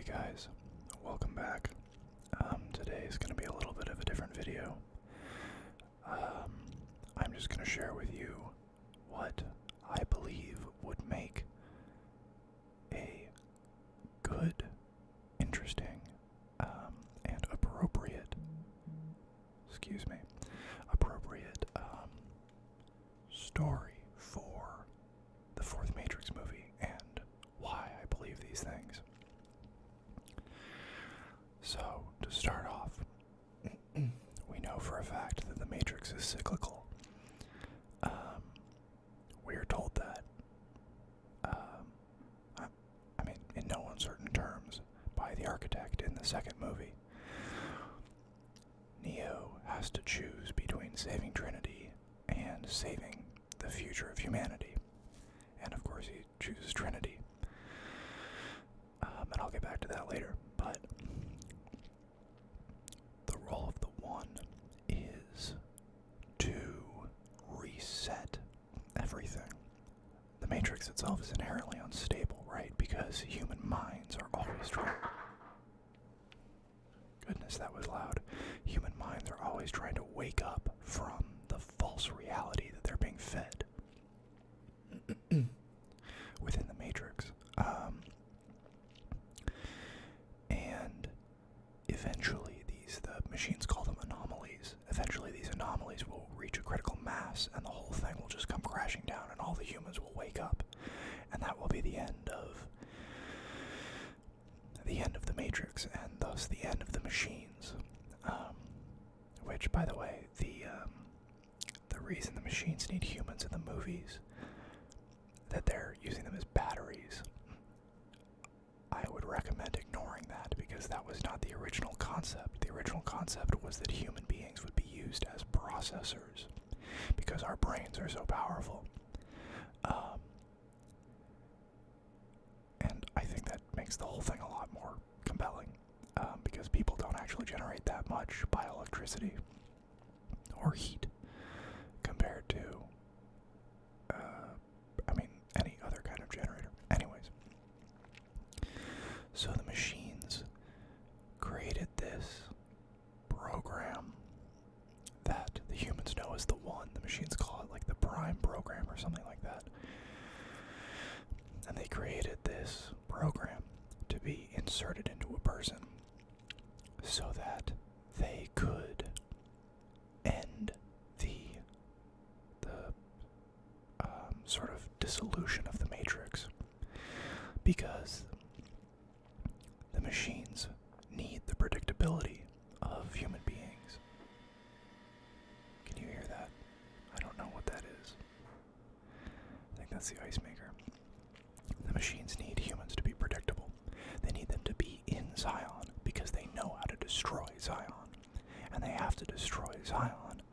guys, welcome back. Today is going to be a little bit of a different video. I'm just going to share with you what I believe would make a good, interesting, and appropriate story for the fourth Matrix movie and why I believe these things. So, to start off, we know for a fact that the Matrix is cyclical. We are told that, I mean, in no uncertain terms, by the architect in the second movie. Neo has to choose between saving Trinity and saving the future of humanity. And of course he chooses Trinity. And I'll get back to that later. But the role of the One is to reset everything. The Matrix itself is inherently unstable, right? Because human minds are always trying... Goodness, that was loud. Human minds are always trying to wake up from the false reality that they're being fed within the Matrix. And eventually the machines call them anomalies. Eventually these anomalies will reach a critical mass and the whole thing will just come crashing down and all the humans will wake up. And that will be the end of the Matrix, and thus the end of the machines. Which, by the way, the reason the machines need humans in the movies, that they're using them as batteries, I would recommend ignoring that, because that was not the original concept. The original concept was that human beings would be used as processors, because our brains are so powerful. And I think that makes the whole thing a lot more compelling, because people don't actually generate that much by electricity or heat compared to, any other kind of generator. Anyways, so the machines created this program that the humans know as the One. The machines call it like the Prime program or something like that. And they created this program to be inserted into a person so that they could end the sort of dissolution of the Matrix, because the machines need the predictability of human beings. Can you hear that? I don't know what that is. I think that's the ice maker. The machines need humans to be predictable. They need them to be in Zion because they know how to destroy Zion. And they have to destroy Zion.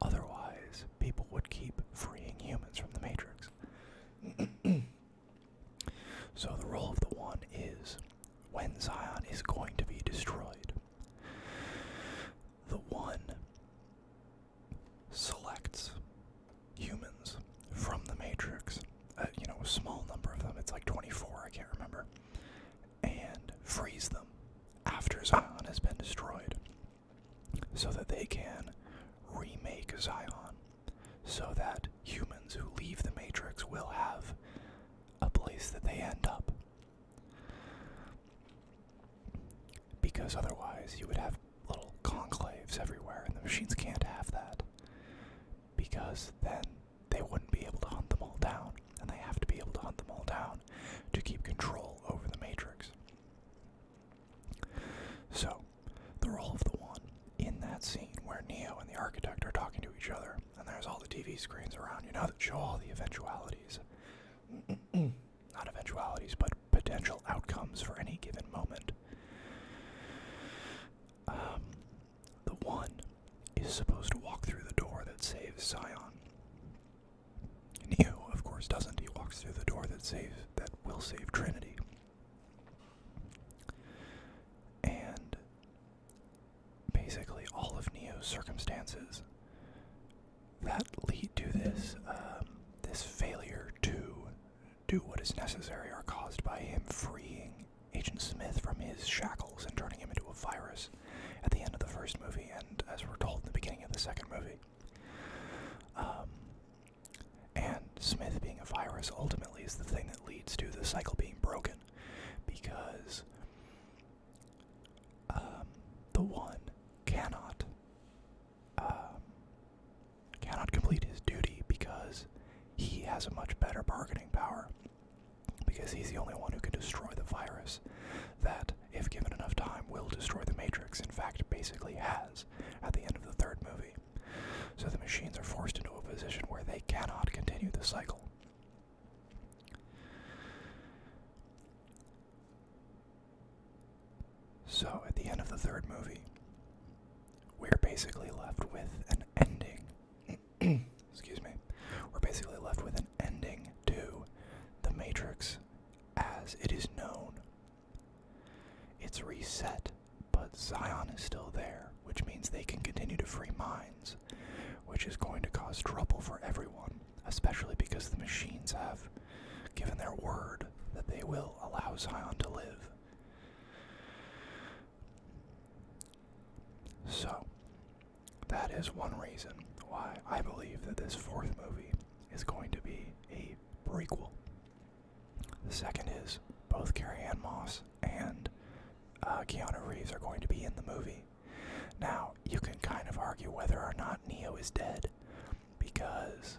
Otherwise, people would keep freeing humans from the Matrix. So the role of the One is, when Zion is going to be destroyed, the One selects humans from the Matrix. A small number of them, it's like 24, I can't remember, and frees them after Zion has been destroyed, so that they can remake Zion, so that humans who leave the Matrix will have a place that they end up. Because otherwise you would have little conclaves everywhere, and the machines can't have that, because then they wouldn't be able to hunt them all down, and they have to be able to hunt them all down to keep control over the Matrix. So, the role of the One in that scene where Neo and the architect are talking to each other, and there's all the TV screens around, that show all the eventualities. Not eventualities, but potential outcomes for any given moment. The One is supposed to walk through the door that saves Zion. Neo, of course, doesn't. He walks through the door that will save Trinity. And basically all of Neo's circumstances that lead to this failure to do what is necessary are caused by him freeing Agent Smith from virus ultimately is the thing that leads to the cycle being broken, because the One cannot complete his duty because he has a much better bargaining power, because he's the only one who can destroy the virus that, if given enough time, will destroy the Matrix. In fact, basically has at the end of the third movie. So the machines are forced into a position where they cannot continue the cycle. So at the end of the third movie, we're basically left with an ending. Excuse me. We're basically left with an ending to the Matrix as it is known. It's reset, but Zion is still there, which means they can continue to free minds, which is going to cause trouble for everyone, especially because the machines have given their word that they will allow Zion to live. So, that is one reason why I believe that this fourth movie is going to be a prequel. The second is both Carrie-Anne Moss and Keanu Reeves are going to be in the movie. Now, you can kind of argue whether or not Neo is dead, because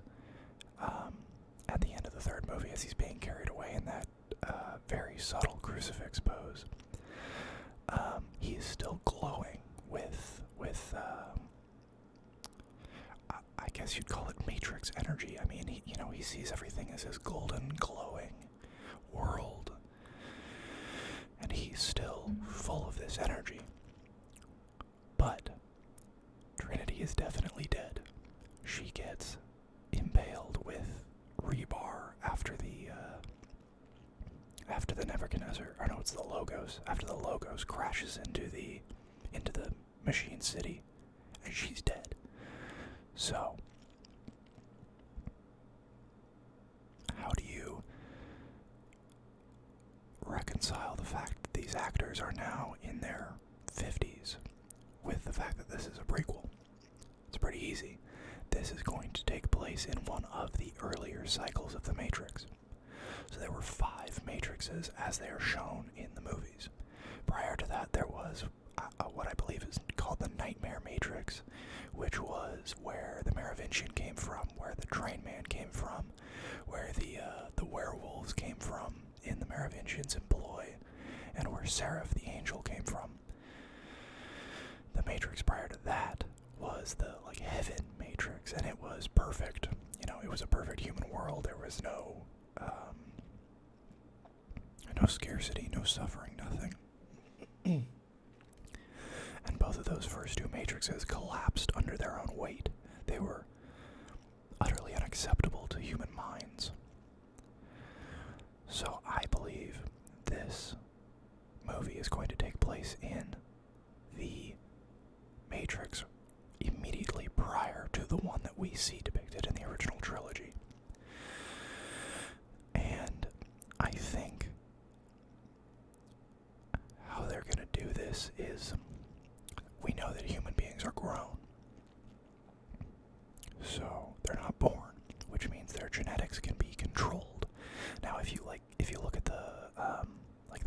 at the end of the third movie, as he's being carried away in that very subtle crucifix pose, he is still glowing with I guess you'd call it Matrix energy. I mean, he sees everything as his golden, glowing world, and he's still full of this energy. But Trinity is definitely dead. She gets impaled with rebar after the Nebuchadnezzar, or no, it's the Logos. After the Logos crashes into the machine city, and she's dead. So, how do you reconcile the fact that these actors are now in their 50s with the fact that this is a prequel? It's pretty easy. This is going to take place in one of the earlier cycles of the Matrix. So there were 5 Matrixes as they are shown in the movies. Prior to that, there was what I believe is called the Nightmare Matrix, which was where the Merovingian came from, where the Train Man came from, where the werewolves came from in the Merovingian's employ, and where Seraph the Angel came from. The Matrix prior to that was the Heaven Matrix, and it was perfect. It was a perfect human world. There was no scarcity, no suffering, nothing. And both of those first 2 matrices collapsed under their own weight. They were utterly unacceptable to human minds. So I believe this movie is going to take place in the Matrix immediately prior to the one that we see depicted in the original trilogy. And I think how they're going to do this is, we know that human beings are grown. So they're not born, which means their genetics can be controlled. Now, if you look at the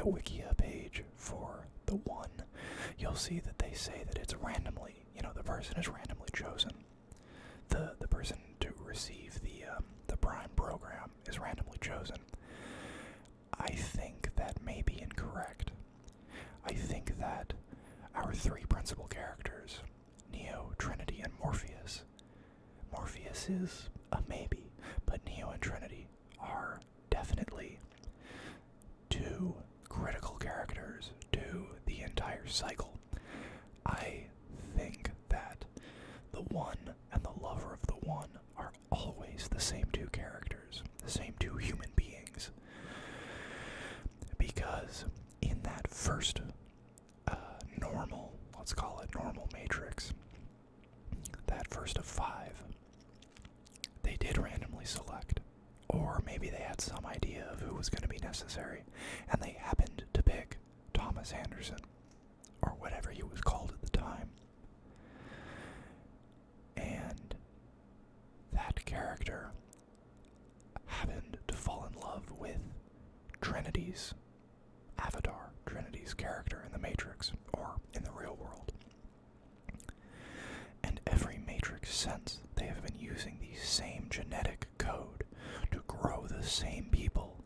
Wikia page for the One, you'll see that they say that it's randomly, the person is randomly chosen. The person to receive the Prime program is randomly chosen. I think that may be incorrect. I think that our 3 principal characters, Neo, Trinity, and Morpheus is a maybe, but Neo and Trinity are definitely 2 critical characters to the entire cycle. I think that the One and the lover of the One are always the same 2 characters, the same 2 human beings. Because in that first normal Matrix, that first of 5, they did randomly select, or maybe they had some idea of who was going to be necessary, and they happened to pick Thomas Anderson, or whatever he was called at the time. And that character happened to fall this character in the Matrix, or in the real world. And every Matrix since, they have been using the same genetic code to grow the same people,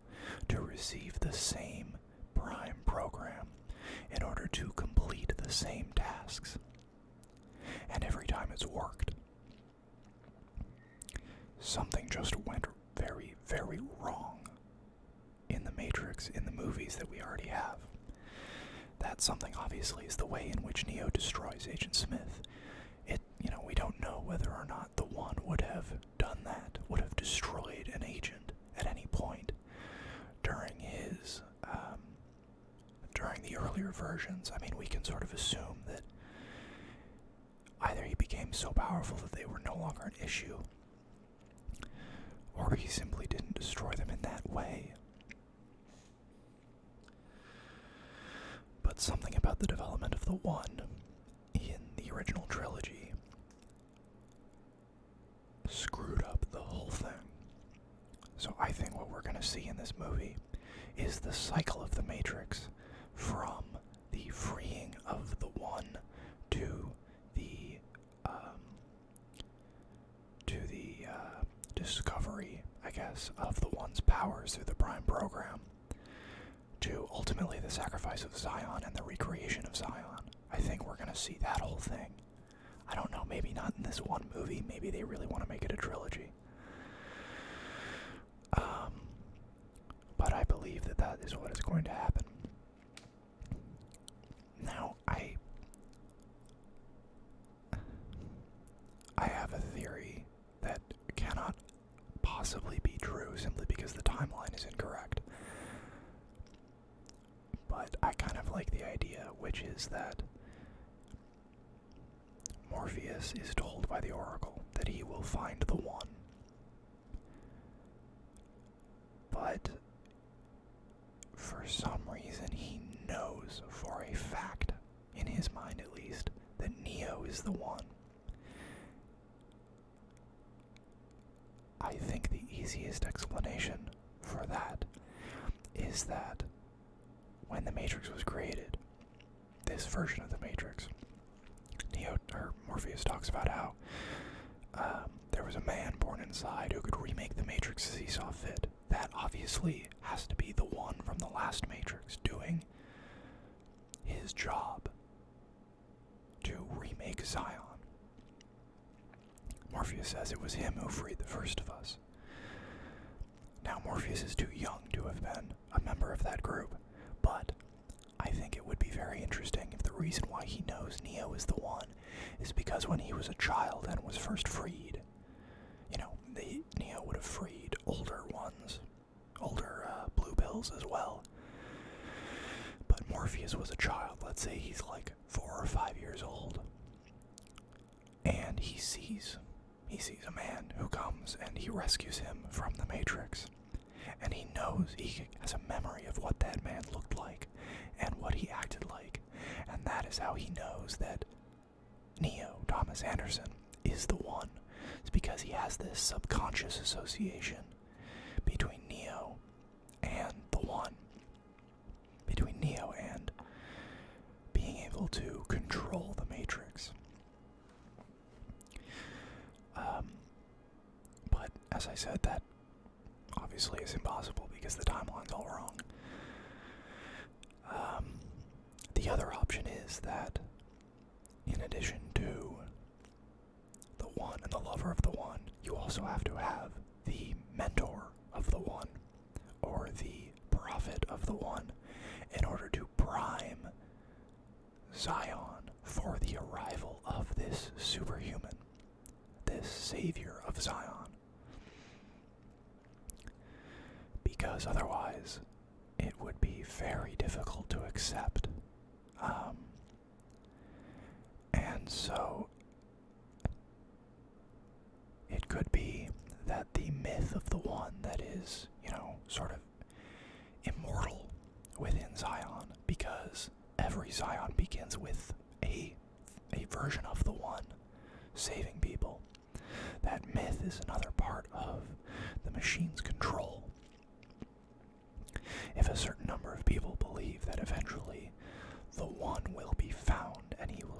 to receive the same prime program, in order to complete the same tasks. And every time it's worked. Something just went very, very wrong in the Matrix, in the movies that we already have. That something, obviously, is the way in which Neo destroys Agent Smith. We don't know whether or not the One would have done that, would have destroyed an agent at any point during during the earlier versions. I mean, we can sort of assume that either he became so powerful that they were no longer an issue, or he simply didn't destroy them in that way. But something about the development of the One in the original trilogy screwed up the whole thing. So I think what we're going to see in this movie is the cycle of the Matrix, from the freeing of the One to the discovery, I guess, of the One's powers through the Prime program, to ultimately the sacrifice of Zion and the recreation of Zion. I think we're going to see that whole thing. I don't know, maybe not in this one movie. Maybe they really want to make it a trilogy. But I believe that that is what is going to happen. Now, I have a theory that cannot possibly be true simply because the timeline is incorrect. But I kind of like the idea, which is that Morpheus is told by the Oracle that he will find the One. But for some reason he knows for a fact, in his mind at least, that Neo is the One. I think the easiest explanation for that is that when the Matrix was created, this version of the Matrix, Morpheus talks about how there was a man born inside who could remake the Matrix as he saw fit. That obviously has to be the One from the last Matrix doing his job to remake Zion. Morpheus says it was him who freed the first of us. Now, Morpheus is too young to have been a member of that group, but I think it would be very interesting if the reason why he knows Neo is the One is because when he was a child and was first freed, Neo would have freed older ones, older blue pills as well. But Morpheus was a child. Let's say he's like 4 or 5 years old, and he sees a man who comes and he rescues him from the Matrix, and he knows, he has a memory of what that man looked like and what he acted like, and that is how he knows that Neo, Thomas Anderson, is the One. It's because he has this subconscious association between Neo and the One, between Neo and being able to control the Matrix. But as I said, that obviously is impossible because the timeline's all wrong. The other option is that, in addition to the One and the lover of the One, you also have to have the mentor of the One, or the prophet of the One, in order to prime Zion for the arrival of this superhuman, this savior of Zion. Because otherwise, it would be very difficult to accept. And so, it could be that the myth of the One that is, sort of immortal within Zion, because every Zion begins with a version of the One saving people. That myth is another part of the machine's control. If a certain number of people believe that eventually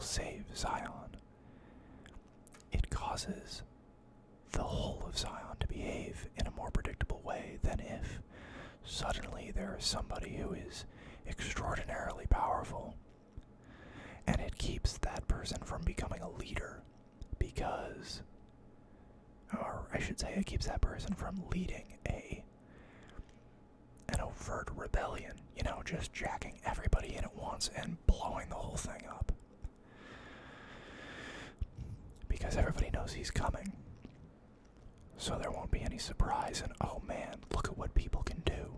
save Zion, it causes the whole of Zion to behave in a more predictable way than if suddenly there is somebody who is extraordinarily powerful, and it keeps that person from becoming a leader because, or I should say, it keeps that person from leading an overt rebellion, just jacking everybody in at once and blowing the whole thing up. Because everybody knows he's coming. So there won't be any surprise, and oh man, look at what people can do.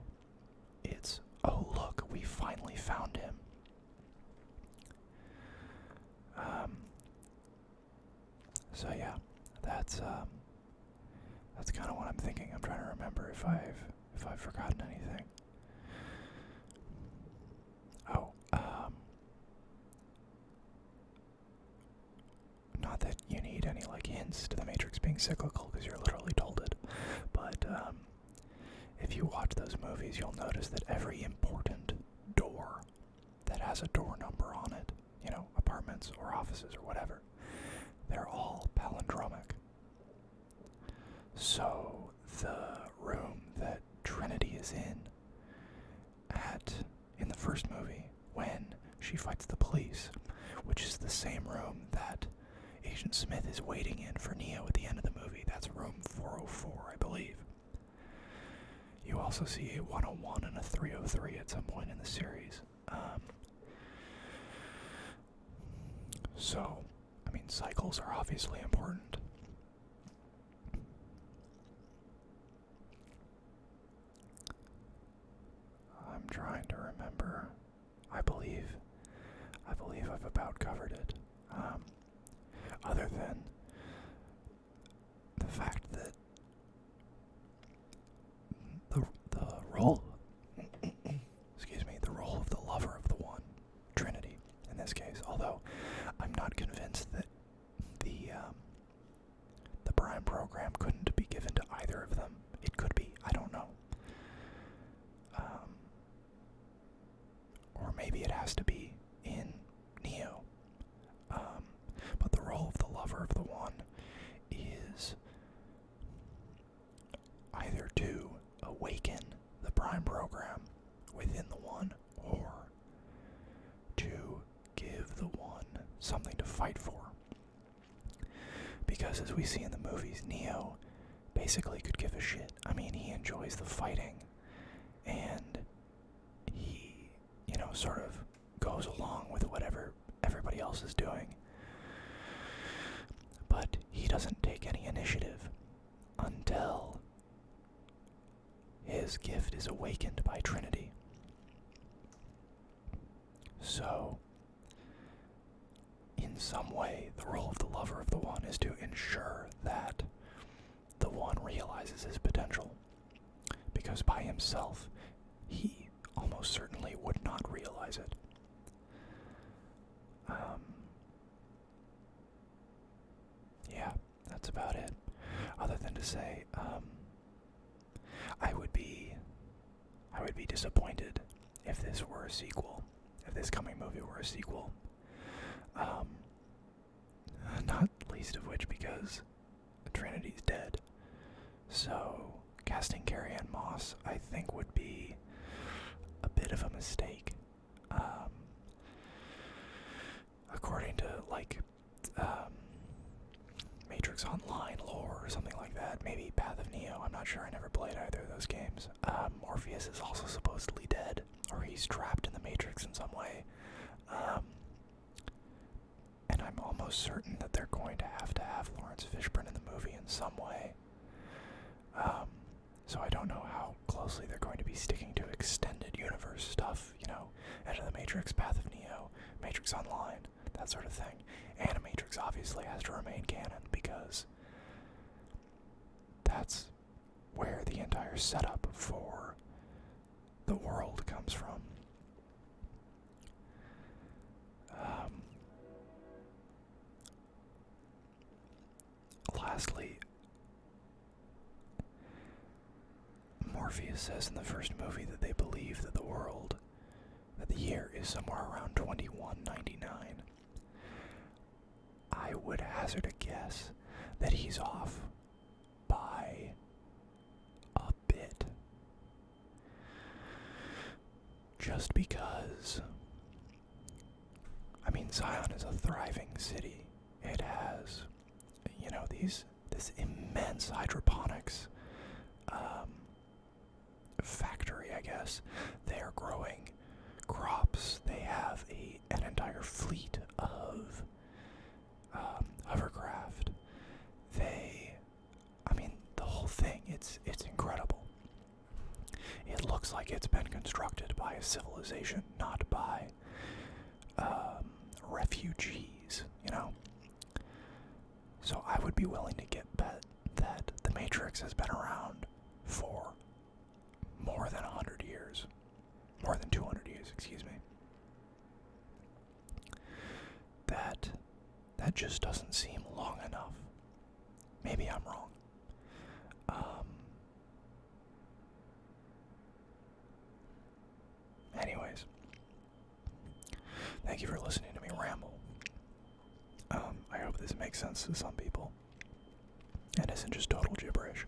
It's, oh look, we finally found him. So yeah, that's kind of what I'm thinking. I'm trying to remember if I've forgotten anything. Oh, not that you need any hints to the Matrix being cyclical, because you're literally told it. But if you watch those movies, you'll notice that every important door that has a door number on it, apartments or offices or whatever, they're all palindromic. So the room that Trinity is in the first movie, when she fights the police, which is the same room that Agent Smith is waiting in for Neo at the end of the movie. That's room 404, I believe. You also see a 101 and a 303 at some point in the series. So, cycles are obviously important. I'm trying to remember. I believe I've about covered it. Other than the fact that the role, the role of the lover of the one, Trinity, in this case, although I'm not convinced that the Prime program couldn't be given to either of them. It could be, I don't know. Or maybe it has to be in Neo. But the role of the lover of the one is either to awaken the Prime program within the one, or to give the one something to fight for. Because as we see in the movies, Neo basically could give a shit. He enjoys the fighting, and he, sort of goes along with whatever everybody else is doing. But he doesn't take any initiative until his gift is awakened by Trinity. So, in some way, the role of the lover of the one is to ensure that the one realizes his potential. Because by himself, he almost certainly would not realize it. Yeah, that's about it. Other than to say, I would be disappointed if this were a sequel, if this coming movie were a sequel. Not least of which because Trinity's dead. So, casting Carrie-Anne Moss, I think, would be a bit of a mistake. According to, Matrix Online lore or something like that, maybe Path of Neo, I'm not sure, I never played either of those games. Morpheus is also supposedly dead, or he's trapped in the Matrix in some way. And I'm almost certain that they're going to have Lawrence Fishburne in the movie in some way. So I don't know how closely they're going to be sticking to extended universe stuff, Enter the Matrix, Path of Neo, Matrix Online, that sort of thing. Animatrix obviously has to remain canon because that's where the entire setup for the world comes from. Lastly, Morpheus says in the first movie that they believe that the year is somewhere around 2199. I would hazard a guess that he's off by a bit. Just because, I mean, Zion is a thriving city. It has, this immense hydroponics factory, I guess. They are growing crops. They have an entire fleet of hovercraft. The whole thing, it's incredible. It looks like it's been constructed by a civilization, not by refugees, So I would be willing to bet that the Matrix has been around for more than 100 years. More than 200 years, excuse me. That just doesn't seem long enough. Maybe I'm wrong. Anyways, thank you for listening to me ramble. I hope this makes sense to some people and isn't just total gibberish.